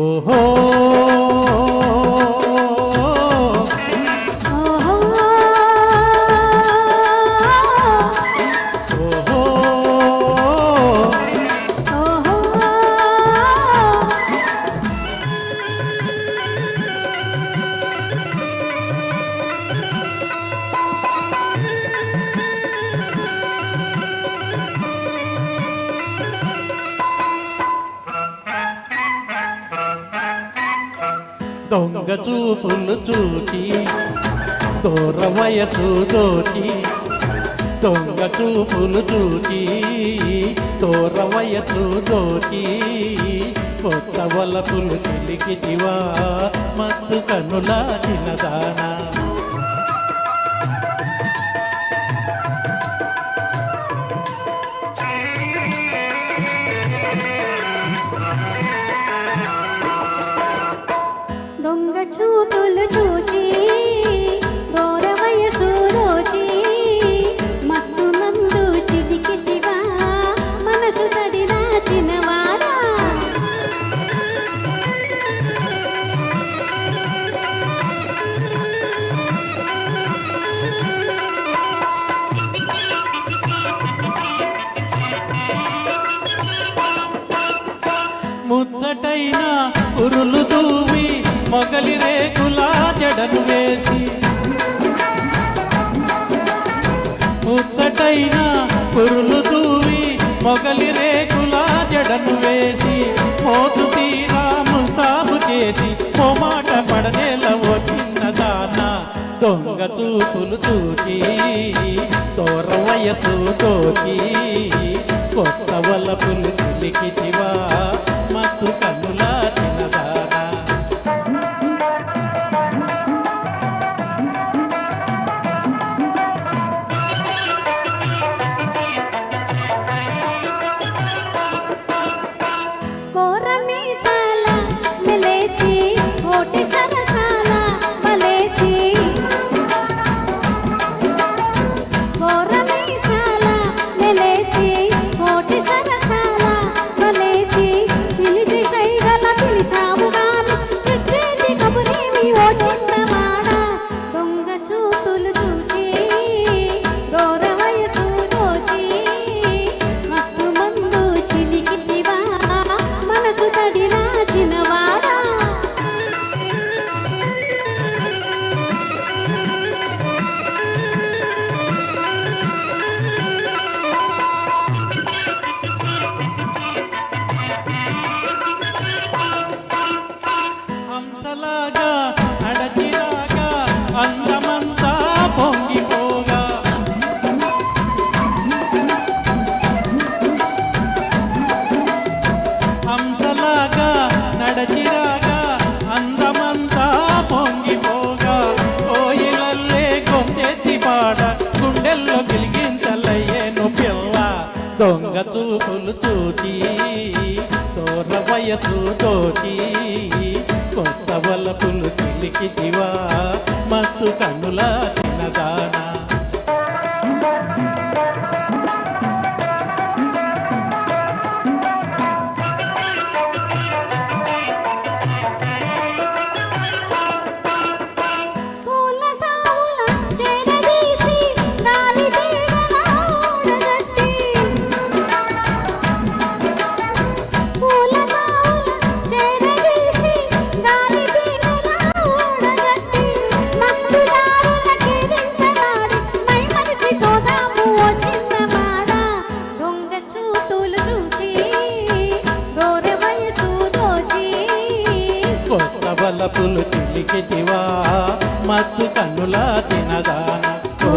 ఓహో దొంగ చూపులు చూచి దూర వయసు దోచి దొంగ చూపులు చూచి దూర వయసు దోచి కొత్త వలపులు చిలికితివా మత్తు కనుల చిన్నదానా చూపులు చూచి దూర వయసు దోచి మత్తు నందు చిలికితివా మనసు తడినా చిన్నవాడా ముచ్చటైన ఉరులు దూవి మొగలి రేకులా జడను వేసి ముచ్చటైన పురులు దూవి మొగలి రేకులా జడను వేసి మోతు తీరా ముస్తాబు చేసి మాట పడనేల వచ్చిన్నదానా దొంగ చూపులు చూచి దూర వయసు తోచి కొత్త వలపులు చిలికితివా మత్తు కన్నుల చిన్నదానా అందమంతా పొంగిపోగా హంసలాగా నడచిరాగా అందమంతా పొంగిపోగా కోయిలల్లే గొంతెత్తి పాడ గుండెల్లో గిలిగింతలయ్యేను పిల్ల దొంగ చూపులు చూచి దూర వయసు తోచి కొత్త వలపులు చిలికితివా మత్తు కన్నుల చిన్నదానా కొత్త వలపులు చిలికితివా మత్తు కన్నుల తినదాన ఓ